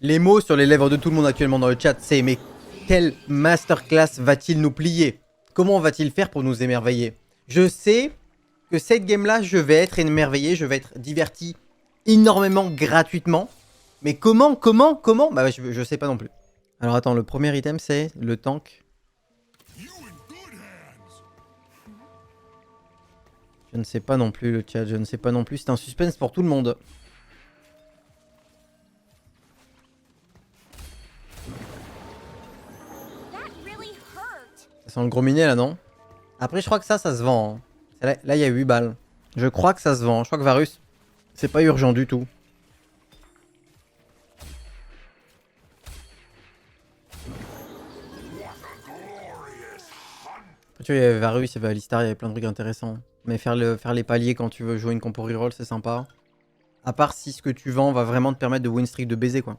Les mots sur les lèvres de tout le monde actuellement dans le chat, c'est mais quelle masterclass va-t-il nous plier? Comment va-t-il faire pour nous émerveiller? Je sais que cette game-là, je vais être émerveillé, je vais être diverti énormément gratuitement. Mais comment? Bah je sais pas non plus. Alors attends, le premier item c'est le tank. Je ne sais pas non plus le chat, je ne sais pas non plus. C'est un suspense pour tout le monde. Ça sent le gros minet là, non? Après, je crois que ça se vend. Hein. Là, il y a 8 balles. Je crois que ça se vend. Je crois que Varus, c'est pas urgent du tout. Après, tu vois, il y avait Varus, il y avait Alistar, il y avait plein de trucs intéressants. Mais faire les paliers quand tu veux jouer une compo reroll, c'est sympa. À part si ce que tu vends va vraiment te permettre de win streak de baiser, quoi.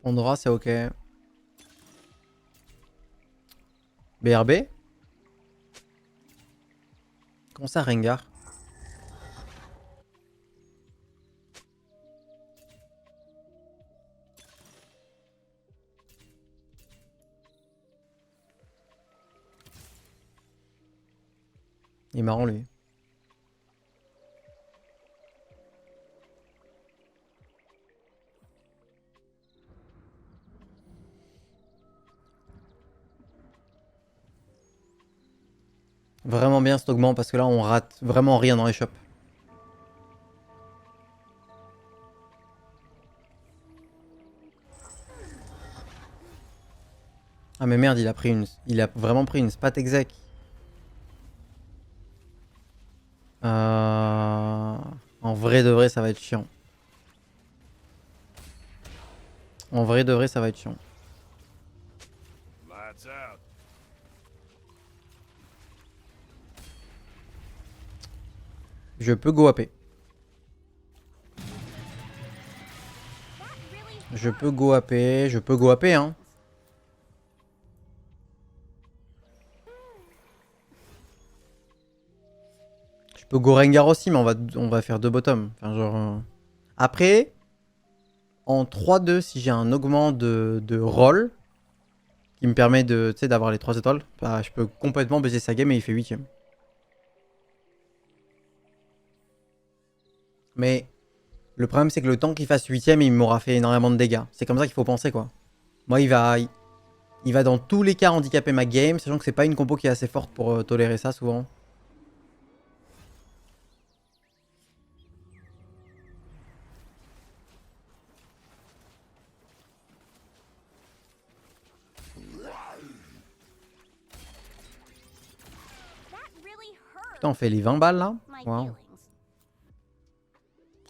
Pandora, c'est ok. BRB? Comment ça, Rengar? Il est marrant, lui. Vraiment bien cet augment parce que là, on rate vraiment rien dans les shops. Ah mais merde, il a vraiment pris une spat exec. En vrai de vrai, ça va être chiant. En vrai de vrai, ça va être chiant. Je peux go AP. Je peux go AP, je peux go AP, hein. Je peux go Rengar aussi, mais on va faire deux bottom. Enfin, genre... Après, en 3-2, si j'ai un augment de roll, qui me permet d'avoir les 3 étoiles, bah, je peux complètement baiser sa game et il fait 8ème. Mais le problème, c'est que le temps qu'il fasse 8ème, il m'aura fait énormément de dégâts. C'est comme ça qu'il faut penser, quoi. Moi, il va dans tous les cas handicaper ma game, sachant que c'est pas une compo qui est assez forte pour tolérer ça, souvent. Putain, on fait les 20 balles, là. Wow.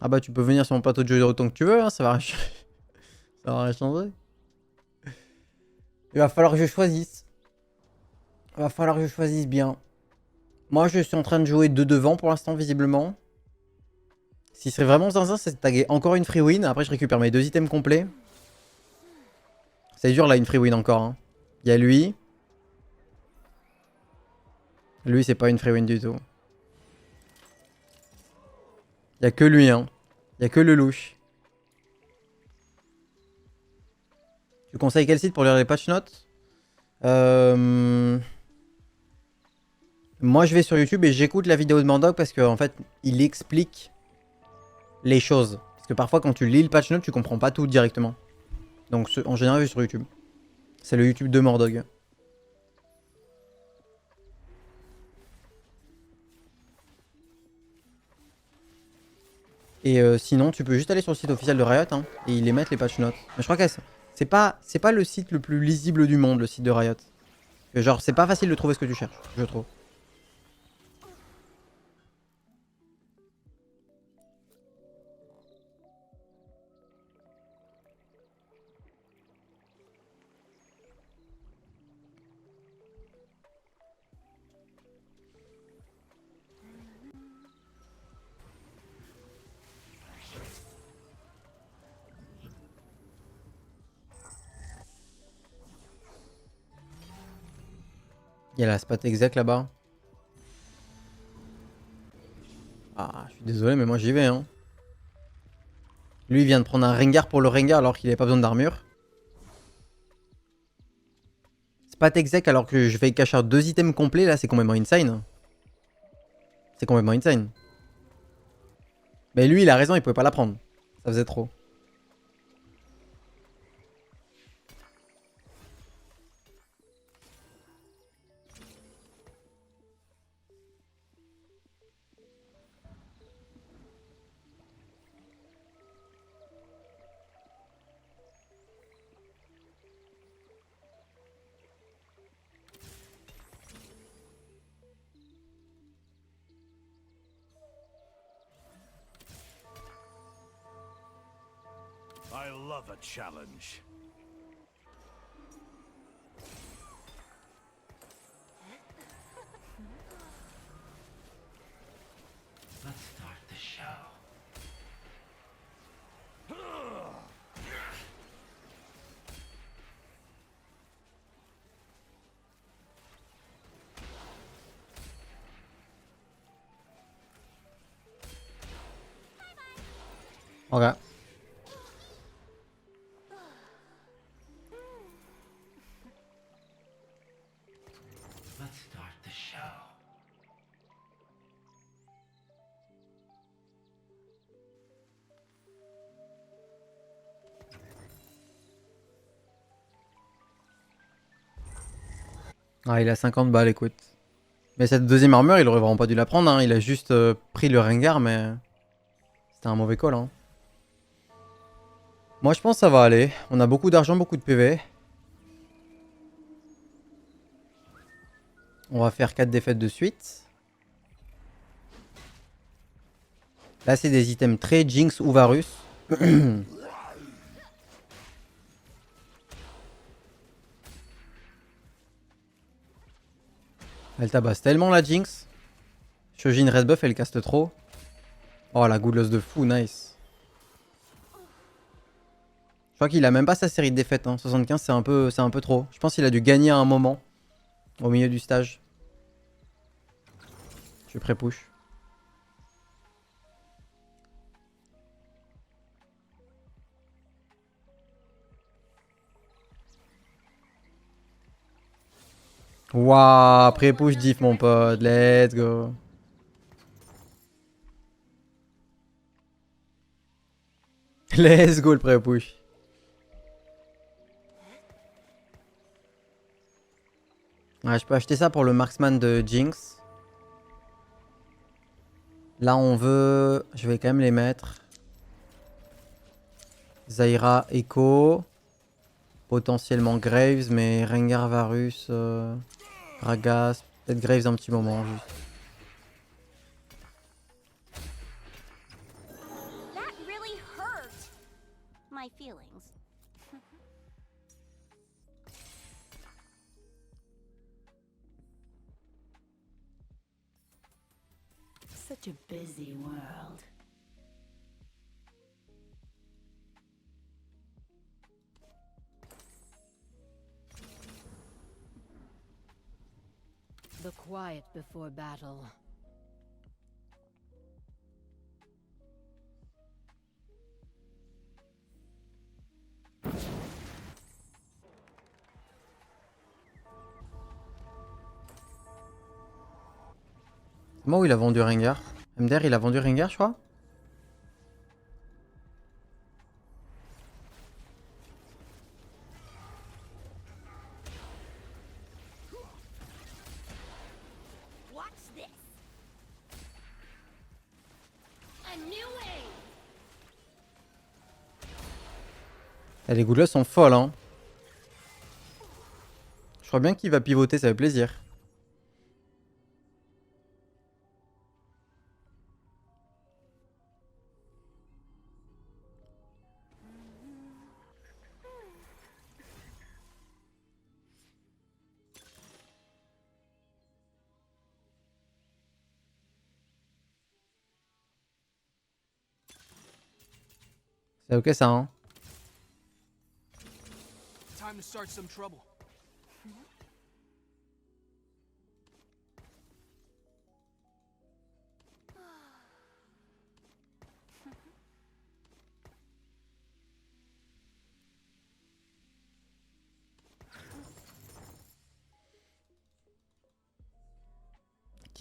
Ah bah, tu peux venir sur mon plateau de jeu autant que tu veux, hein, ça va ça va rien changer. Il va falloir que je choisisse. Il va falloir que je choisisse bien. Moi, je suis en train de jouer de devant pour l'instant, visiblement. Si c'est vraiment zinzin, c'est de taguer encore une free win. Après, je récupère mes 2 items complets. C'est dur, là, une free win encore. Hein. Il y a lui. Lui, c'est pas une free win du tout. Il y a que lui, hein. Il y a que le louche. Tu conseilles quel site pour lire les patch notes? Moi, je vais sur YouTube et j'écoute la vidéo de Mandog parce qu'en fait, il explique les choses. Parce que parfois, quand tu lis le patch note, tu comprends pas tout directement. Donc, en général, je vais sur YouTube. C'est le YouTube de Mordog. Et sinon, tu peux juste aller sur le site officiel de Riot hein, et ils les mettent les patch notes. Mais je crois que c'est pas le site le plus lisible du monde, le site de Riot. Genre, c'est pas facile de trouver ce que tu cherches, je trouve. Il y a la spot exact là-bas. Ah, je suis désolé, mais moi j'y vais. Hein. Lui, il vient de prendre un Rengar pour le Rengar alors qu'il avait pas besoin d'armure. C'est pas Texec alors que je vais cacher 2 items complets. Là, c'est complètement insane. C'est complètement insane. Mais lui, il a raison, il pouvait pas la prendre. Ça faisait trop. I love a challenge. Let's start the show. Ok. Let's start the show. Ah, il a 50 balles, écoute. Mais cette deuxième armure, il aurait vraiment pas dû la prendre. Hein. Il a juste pris le Rengar, mais c'était un mauvais call. Hein. Moi, je pense que ça va aller. On a beaucoup d'argent, beaucoup de PV. On va faire 4 défaites de suite. Là, c'est des items très Jinx ou Varus. Elle tabasse tellement la Jinx. Shojin Red Buff, elle caste trop. Oh, la gouleuse de fou, nice. Je crois qu'il a même pas sa série de défaites. Hein. 75, c'est un peu trop. Je pense qu'il a dû gagner à un moment. Au milieu du stage. Je suis pré-push. Waouh, pré-push diff, mon pote. Let's go. Let's go, le pré-push. Ouais, je peux acheter ça pour le marksman de Jinx. Là, on veut... Je vais quand même les mettre. Zyra, Echo. Potentiellement Graves, mais Rengar, Varus, Gragas. Peut-être Graves un petit moment, juste. That really hurt. My feelings. Such a busy world. The quiet before battle. Moi où il a vendu Rengar. MDR, il a vendu Rengar, je crois. What's this? A new way. Et les gouleuses sont folles, hein. Je crois bien qu'il va pivoter, ça fait plaisir. C'est ok ça, hein. Time to start some trouble.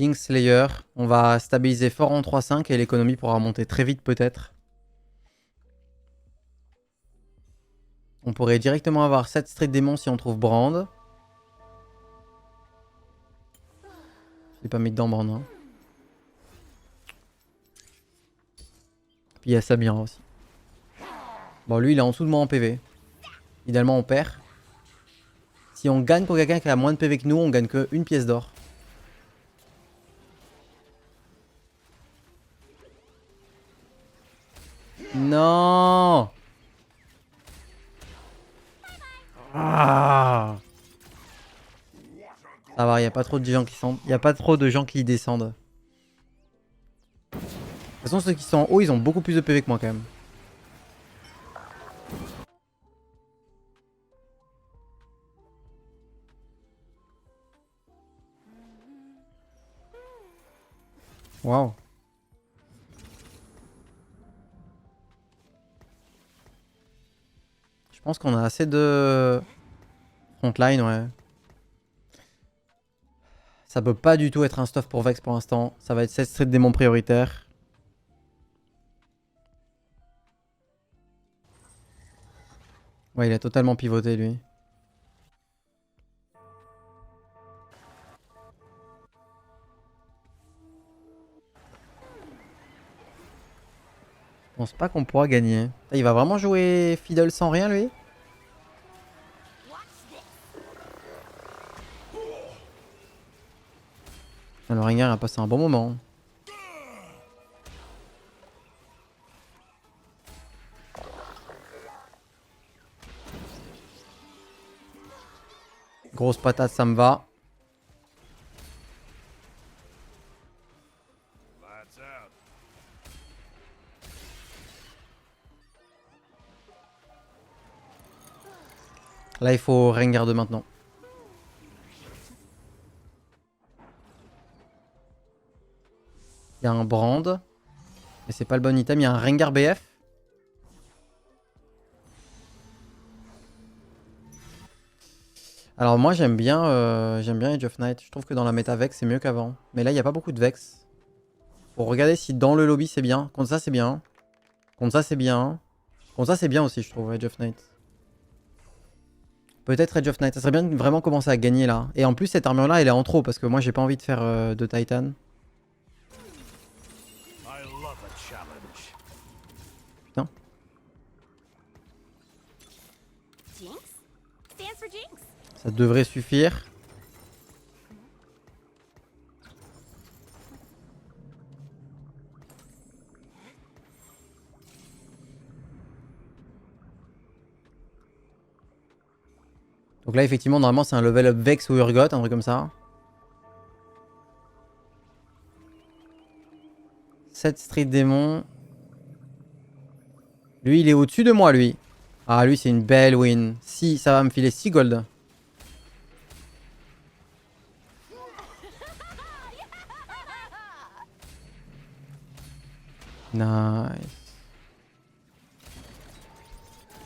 King Slayer. On va stabiliser fort en 3-5 et l'économie pourra monter très vite peut-être. On pourrait directement avoir 7 Street Demon si on trouve Brand. Je l'ai pas mis dedans Brand. Hein. Puis il y a Samira aussi. Bon lui il est en dessous de moi en PV. Idéalement on perd. Si on gagne pour quelqu'un qui a moins de PV que nous, on gagne que une pièce d'or. Non. Ah. Ça va, il n'y a pas trop de gens qui sont... Il y a pas trop de gens qui descendent. De toute façon, ceux qui sont en haut, ils ont beaucoup plus de PV que moi quand même. Waouh. Je pense qu'on a assez de frontline, ouais. Ça peut pas du tout être un stuff pour Vex pour l'instant. Ça va être 7 Street Demon prioritaire. Ouais, il a totalement pivoté lui. Je pense pas qu'on pourra gagner. Il va vraiment jouer Fiddle sans rien lui? Le Rengar a passé un bon moment. Grosse patate, ça me va. Lights out. Là, il faut Rengar de maintenant. Il y a un Brand. Mais c'est pas le bon item. Il y a un Rengar BF. Alors moi j'aime bien Age of Night. Je trouve que dans la méta Vex c'est mieux qu'avant. Mais là il n'y a pas beaucoup de Vex. Faut regarder si dans le lobby c'est bien. Contre ça c'est bien. Contre ça c'est bien. Contre ça c'est bien aussi je trouve Age of Night. Peut-être Age of Night. Ça serait bien de vraiment commencer à gagner là. Et en plus cette armure là elle est en trop. Parce que moi j'ai pas envie de faire de Titan. I love a challenge. Putain. Jinx? Stands for Jinx. Ça devrait suffire. Donc là effectivement normalement c'est un level up Vex ou Urgot, un truc comme ça. 7 Street Demon. Lui il est au-dessus de moi lui. Ah lui c'est une belle win. Si ça va me filer 6 gold. Nice.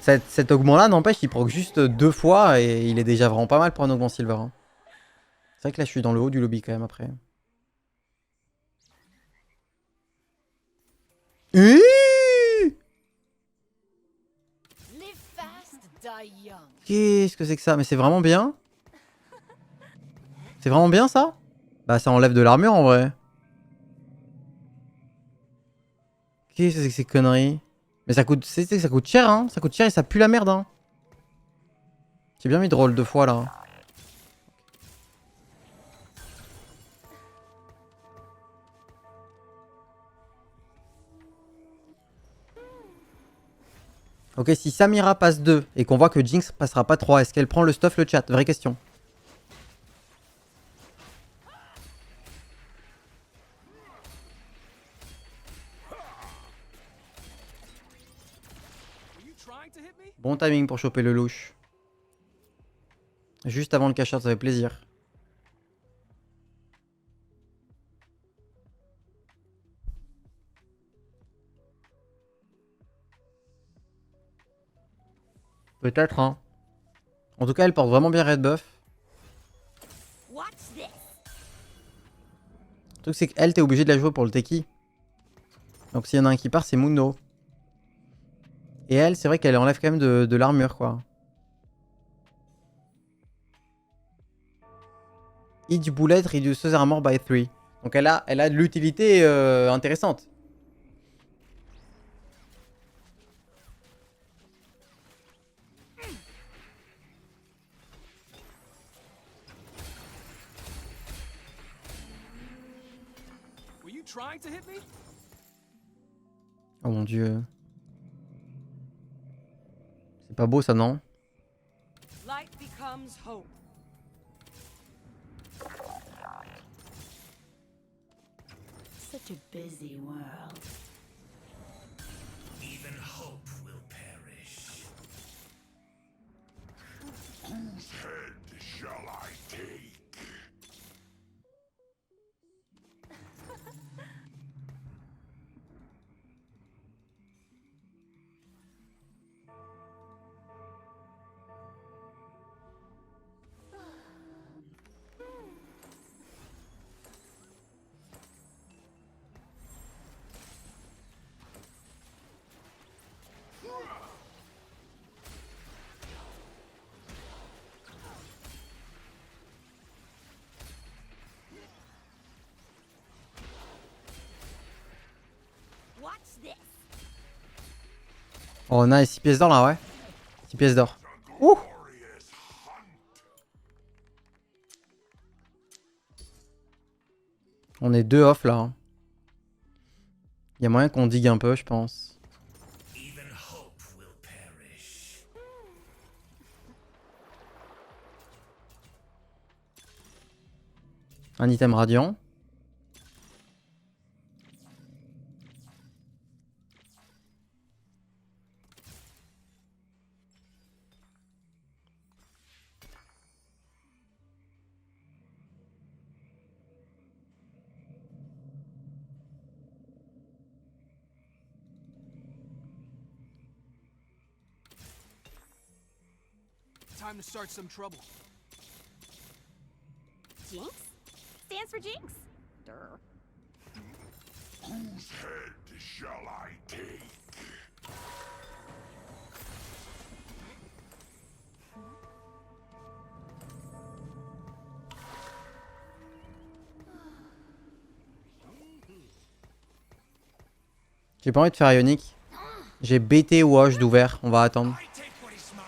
Cet augment là n'empêche il proc juste 2 fois et il est déjà vraiment pas mal pour un augment silver. Hein. C'est vrai que là je suis dans le haut du lobby quand même après. Live fast, die young. Qu'est-ce que c'est que ça? Mais c'est vraiment bien. C'est vraiment bien ça? Bah ça enlève de l'armure en vrai. Qu'est-ce que c'est que ces conneries? Mais ça coûte, ça coûte cher hein. Ça coûte cher et ça pue la merde hein. J'ai bien mis de roll 2 fois là. Ok, si Samira passe 2 et qu'on voit que Jinx passera pas 3, est-ce qu'elle prend le stuff, le chat? Vraie question. Were you trying to hit me? Bon timing pour choper le louche. Juste avant le cash-out, ça fait plaisir. Peut-être hein. En tout cas, elle porte vraiment bien Red Buff. Watch this. truc, c'est qu'elle, t'es obligé de la jouer pour le Teki. Donc s'il y en a un qui part, c'est Mundo. Et elle, c'est vrai qu'elle enlève quand même de l'armure, quoi. Each bullet reduces armor by 3. Donc elle a de l'utilité intéressante. Were you trying to hit me? Oh mon dieu. C'est pas beau ça, non? Light becomes hope. Such a busy world. Even hope will perish. Whose head shall I take? Watch this. Oh nice, 6 pièces d'or là, ouais. 6 pièces d'or. Ouh. Glorious hunt! On est 2 off là. Hein. Il y a moyen qu'on digue un peu, je pense. Even hope will perish. Un item radiant. Time to start some trouble. Jinx? Stands for Jinx. Durr. Whose head shall I take? J'ai pas envie de faire Ionic. J'ai BT Wash d'ouvert. On va attendre. I take what is mine.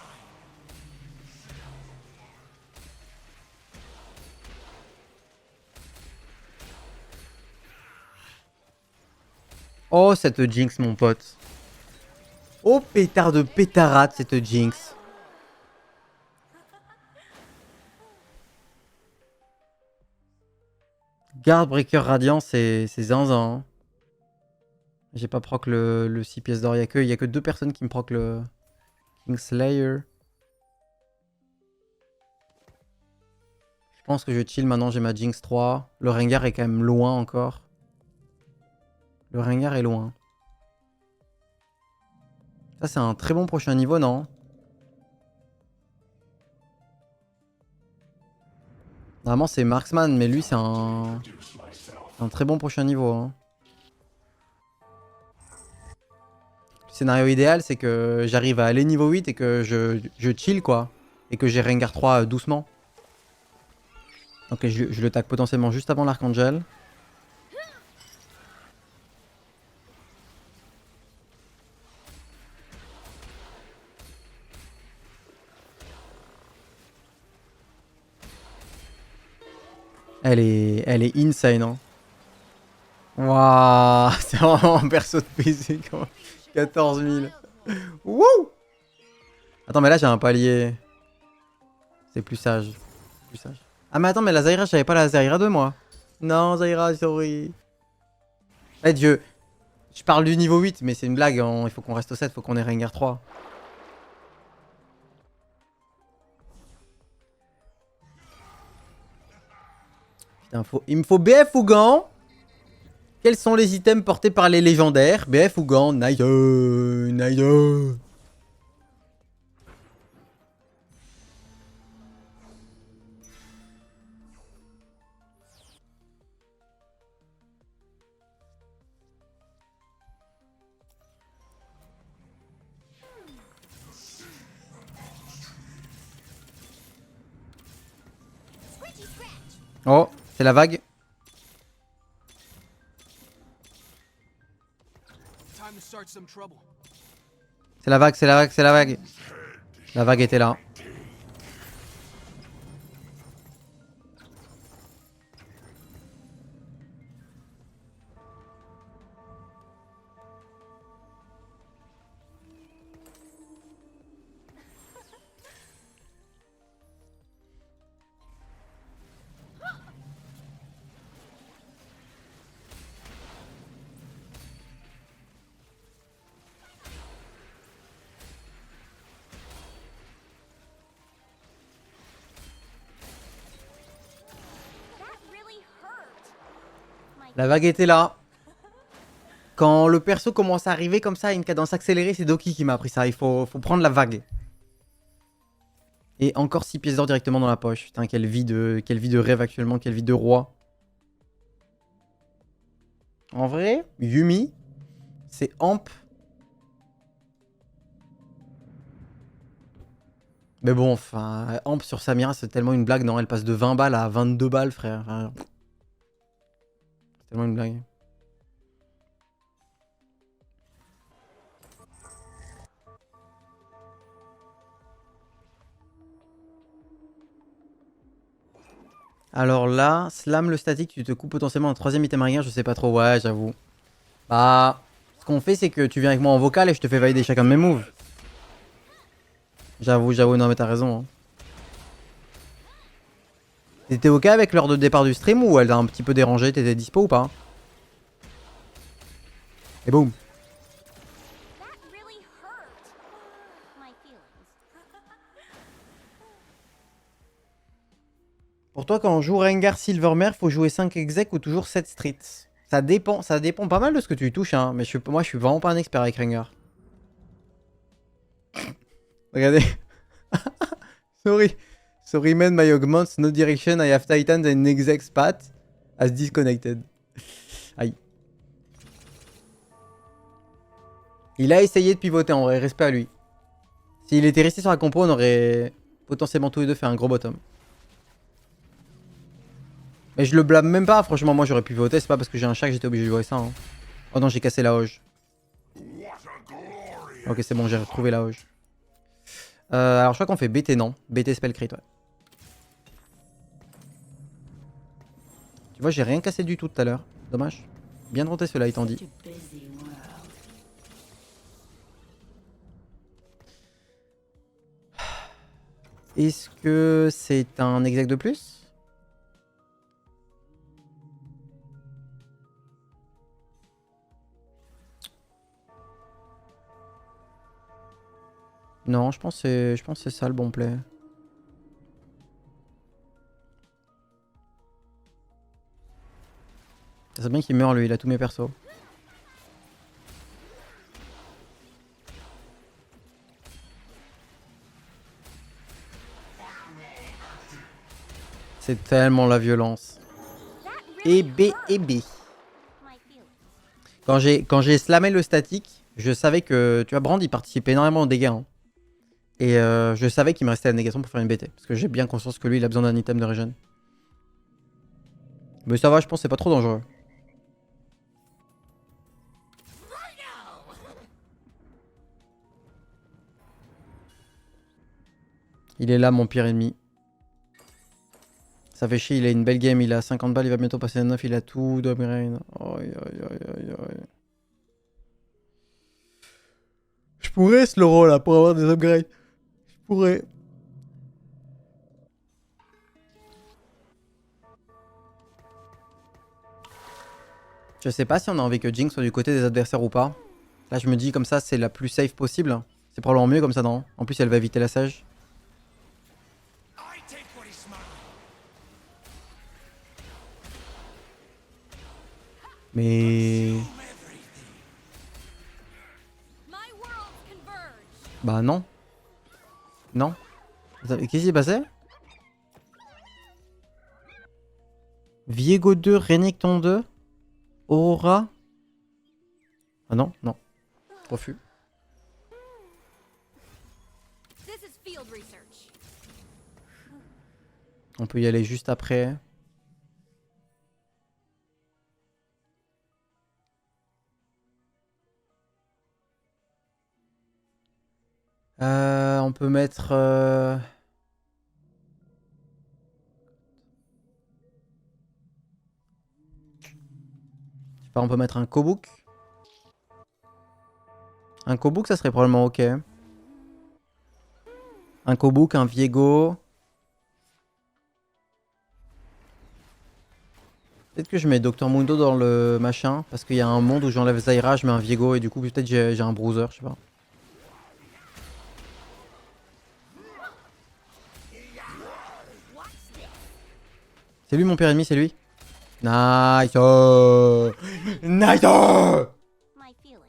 Oh, cette Jinx, mon pote. Oh, pétard de pétarade, cette Jinx. Guardbreaker Radiant, c'est zinzin. Hein. J'ai pas proc le 6 pièces d'or. Il y a que 2 personnes qui me proc le Kingslayer. Je pense que je chill maintenant. J'ai ma Jinx 3. Le Rengar est quand même loin encore. Le Rengar est loin. Ça, c'est un très bon prochain niveau, non? Normalement, c'est Marksman, mais lui, c'est un très bon prochain niveau. Hein. Le scénario idéal, c'est que j'arrive à aller niveau 8 et que je chill, quoi. Et que j'ai Rengar 3 doucement. Ok, je le tag potentiellement juste avant l'Archangel. Elle est insane, hein. Waouh, c'est vraiment un perso de PC, quoi. 14 000. Wouh! Attends, mais là, j'ai un palier. C'est plus sage. Plus sage. Ah, mais attends, mais la Zyra, j'avais pas la Zyra de moi. Non, Zyra, sorry. En fait, je parle du niveau 8, mais c'est une blague. Hein. Il faut qu'on reste au 7, il faut qu'on ait Rengar 3. Putain, il me faut BF ou gants. Quels sont les items portés par les légendaires? BF ou gants? Naïe, naïe. Oh, c'est la vague. Time to start some trouble. C'est la vague, c'est la vague, c'est la vague. La vague était là. That really hurt. My La vague était là. Quand le perso commence à arriver comme ça à une cadence accélérée, c'est Doki qui m'a appris ça. Il faut prendre la vague. Et encore 6 pièces d'or directement dans la poche. Putain, quelle vie de rêve actuellement, quelle vie de roi. En vrai, Yumi, c'est Amp. Mais bon, enfin, Amp sur Samira, c'est tellement une blague. Non, elle passe de 20 balles à 22 balles, frère. Enfin, c'est tellement une blague. Alors là, slam le statique, tu te coupes potentiellement un troisième item arrière, je sais pas trop, ouais, j'avoue. Bah, ce qu'on fait, c'est que tu viens avec moi en vocal et je te fais valider chacun de mes moves. J'avoue, non mais t'as raison. Hein. T'étais ok avec l'heure de départ du stream ou elle t'a un petit peu dérangé, t'étais dispo ou pas? Et boum. that really hurt. My feelings. Pour toi, quand on joue Rengar Silvermare, faut jouer 5 exec ou toujours 7 streets? Ça dépend pas mal de ce que tu touches, hein. Mais moi, je suis vraiment pas un expert avec Rengar. Regardez. Sorry man, my augments, no direction, I have titans and exec spat as disconnected. Aïe. Il a essayé de pivoter en vrai, respect à lui. S'il était resté sur la compo, on aurait potentiellement tous les deux fait un gros bottom. Mais je le blâme même pas, franchement, moi j'aurais pu pivoter, c'est pas parce que j'ai un chat que j'étais obligé de jouer ça. Hein. Oh non, j'ai cassé la hoge. Ok, c'est bon, j'ai retrouvé la hoge. Alors je crois qu'on fait BT, non. BT spell crit, ouais. Tu vois, j'ai rien cassé du tout tout à l'heure. Dommage. Bien de tenter cela, étant dit. Such a busy world. Est-ce que c'est un exec de plus? Non, je pense que c'est ça le bon play. C'est bien qu'il meurt lui, il a tous mes persos. C'est tellement la violence. That Et really B et B. my feelings. Quand j'ai slamé le statique, je savais que, tu vois, Brand il participait énormément aux dégâts. Hein. Et je savais qu'il me restait la négation pour faire une BT. Parce que j'ai bien conscience que lui il a besoin d'un item de regen. Mais ça va, je pense que c'est pas trop dangereux. Il est là mon pire ennemi. Ça fait chier, il a une belle game, il a 50 balles, il va bientôt passer à 9, il a tout d'upgrade. Aïe aïe aïe aïe aïe. Je pourrais slow là pour avoir des upgrades. Je pourrais. Je sais pas si on a envie que Jinx soit du côté des adversaires ou pas. Là je me dis comme ça c'est la plus safe possible. C'est probablement mieux comme ça non? En plus elle va éviter la sage. I take what is mine. Mais... My worlds converge. Bah non. Non. Qu'est-ce qui s'est passé? Viego 2, Renekton 2, Aurora. Ah non, non. Refus. This is field research. On peut y aller juste après. On peut mettre... Je sais pas, on peut mettre un Kobuk. Un Kobuk, ça serait probablement ok. Un Kobuk, un Viego. Peut-être que je mets Dr Mundo dans le machin, parce qu'il y a un monde où j'enlève Zyra, je mets un Viego, et du coup peut-être j'ai un Bruiser, je sais pas. C'est lui mon pire ennemi, c'est lui. Nice. Nice. My feelings.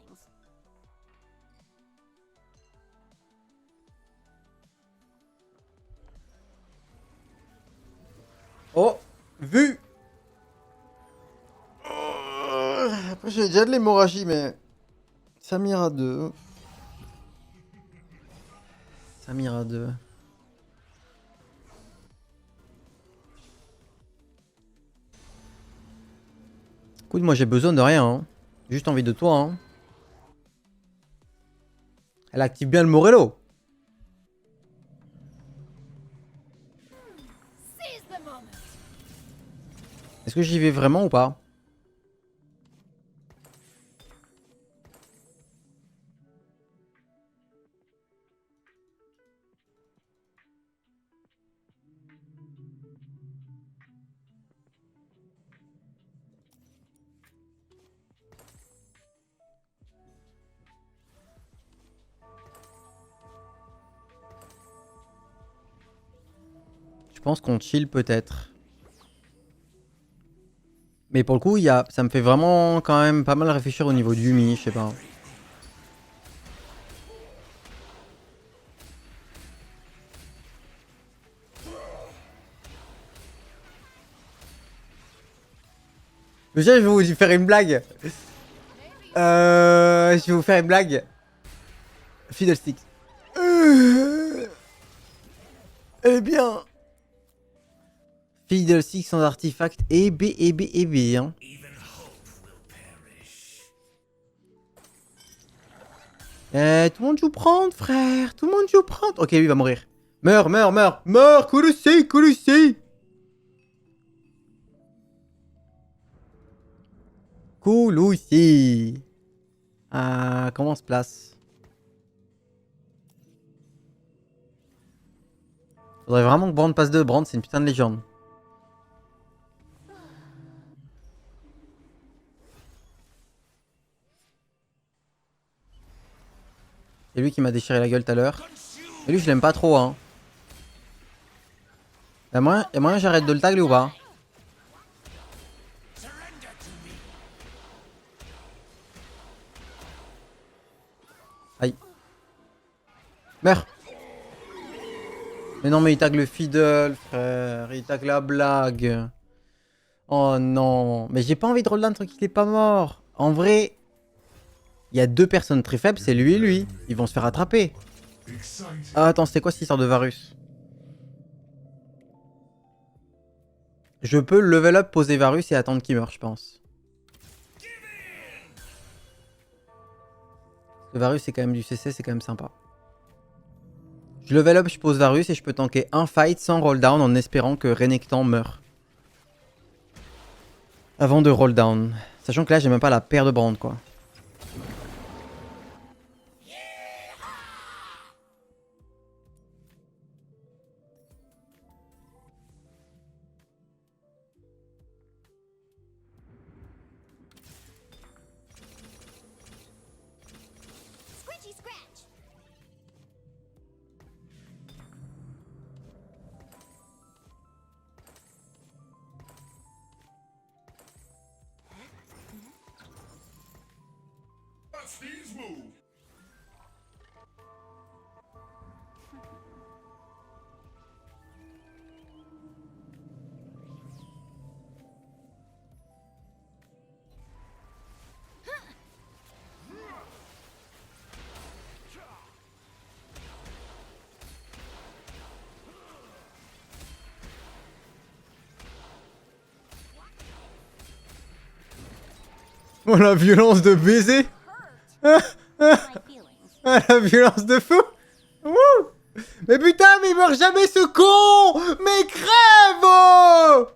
Oh, vu. Après j'ai déjà de l'hémorragie, mais Samira 2. Samira 2. Écoute, moi j'ai besoin de rien. Hein. J'ai juste envie de toi. Hein. Elle active bien le Morello. Seize the moment. Est-ce que j'y vais vraiment ou pas? Je pense qu'on chill peut-être. Mais pour le coup, ça me fait vraiment quand même pas mal réfléchir au niveau du Yumi, je sais pas. Déjà, je vais vous faire une blague. Je vais vous faire une blague. Fiddlesticks. Eh bien. Fiddlesticks sans artefact. Et B, hein. Tout le monde joue prendre, frère. Tout le monde joue prendre. Ok, lui il va mourir. Meurs, meurs, meurs. Meurs, Kouloussi, Kouloussi. Kouloussi. Comment on se place? Faudrait vraiment que Brand passe de Brand, c'est une putain de légende. C'est lui qui m'a déchiré la gueule tout à l'heure. Et lui, je l'aime pas trop, hein. Y'a moyen que j'arrête de le tag, lui, ou pas? Aïe. Meurs. Mais non, mais il tag le fiddle, frère. Il tag la blague. Oh non. Mais j'ai pas envie de roll down tant qu'il est pas mort. En vrai, il y a deux personnes très faibles, c'est lui et lui. Ils vont se faire attraper. Ah, attends, c'était quoi cette histoire de Varus? Je peux level up, poser Varus et attendre qu'il meure, je pense. Le Varus, c'est quand même du CC, c'est quand même sympa. Je level up, je pose Varus et je peux tanker un fight sans roll down en espérant que Renekton meure. Avant de roll down. Sachant que là, j'ai même pas la paire de Brand, quoi. Scratchy scratch. That's these move. Oh la violence de baiser. My feelings. La violence de fou. Wouh. Mais putain, mais il meurt jamais ce con. Mais crève oh.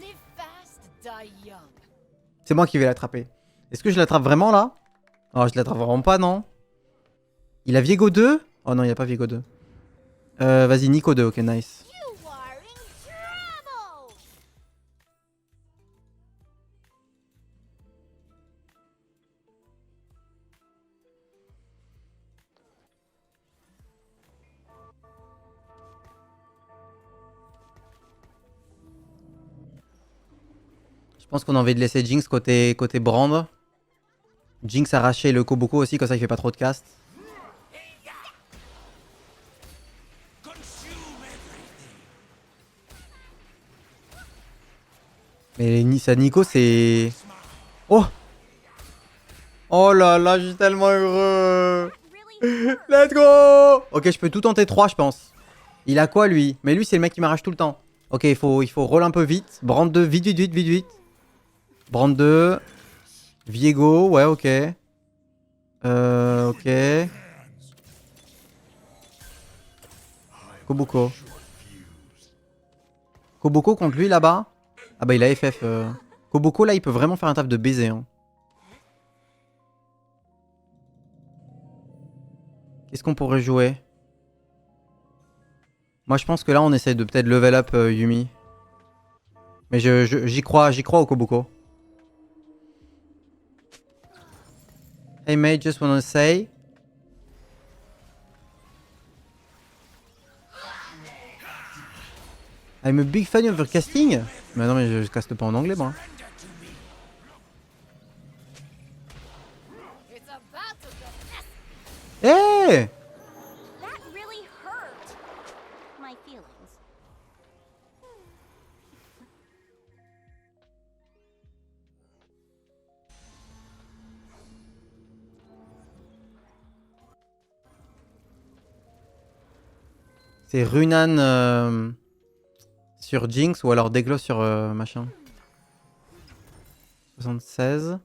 Live fast, die young. C'est moi qui vais l'attraper. Est-ce que je l'attrape vraiment là? Oh, je l'attrape vraiment pas, non? Il a Viego 2? Oh non, il a pas Viego 2. Vas-y, Nico 2, ok, nice. You are in trouble! Je pense qu'on a envie de laisser Jinx côté Brand. Jinx arracher le Koboko aussi, comme ça il fait pas trop de cast. Mais sa Nico c'est... Oh. Oh là là, je suis tellement heureux. Really hurt. Let's go. Ok, je peux tout tenter 3 je pense. Il a quoi lui? Mais lui c'est le mec qui m'arrache tout le temps. Ok, il faut roll un peu vite. Brand 2, vite. Brand 2. Viego, ouais, ok. Ok. Koboko. Koboko contre lui là-bas. Ah bah il a FF. Koboko là il peut vraiment faire un taf de baiser. Hein. Qu'est-ce qu'on pourrait jouer? Moi je pense que là on essaye de peut-être level up Yumi. Mais j'y crois au Koboko. Hey mate, just wanna say. I'm a big fan of your casting. Mais non mais je caste pas en anglais moi. It's about to go. Hey! That really hurt my feelings. C'est Runan sur Jinx ou alors Deglo sur machin. 76.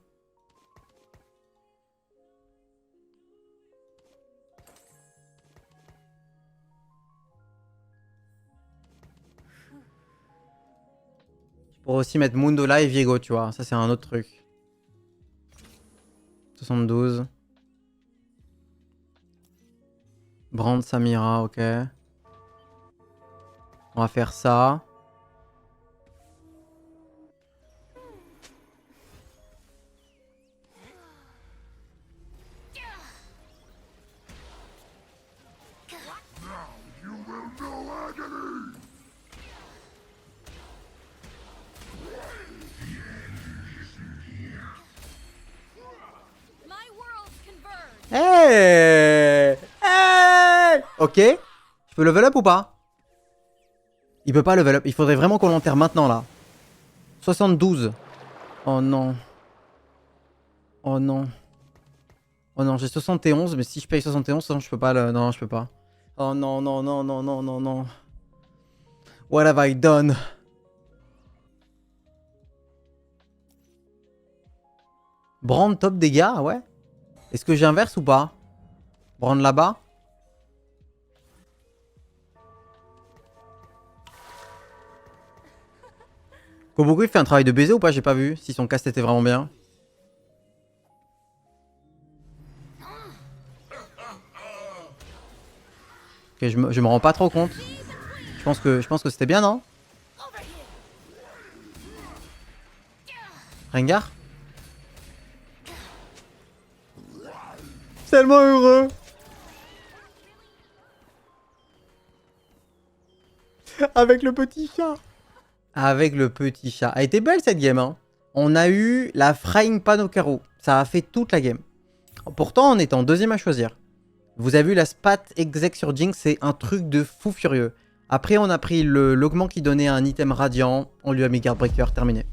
Je pourrais aussi mettre Mundola et Viego, tu vois. Ça, c'est un autre truc. 72. Brand Samira, ok. On va faire ça. My worlds converge. Hey! Hey! Ok. Je peux level up ou pas? Il peut pas level up. Il faudrait vraiment qu'on l'enterre maintenant là. 72. Oh non. Oh non. Oh non, j'ai 71. Mais si je paye 71, non, je peux pas le... Non, je peux pas. Oh non, non, non, non, non, non, non. What have I done? Brand top dégâts, ouais. Est-ce que j'inverse ou pas? Brand là-bas. Koboko il fait un travail de baiser ou pas? J'ai pas vu si son cast était vraiment bien. Ok, je me rends pas trop compte. Je pense que c'était bien, non? Rengar? Tellement heureux. Avec le petit chat. Avec le petit chat. Elle était belle cette game, hein. On a eu la Frying Pan au carreau. Ça a fait toute la game. Pourtant, on est en deuxième à choisir. Vous avez vu la spat exec sur Jinx, c'est un truc de fou furieux. Après, on a pris l'augment qui donnait un item radiant. On lui a mis Guardbreaker, terminé.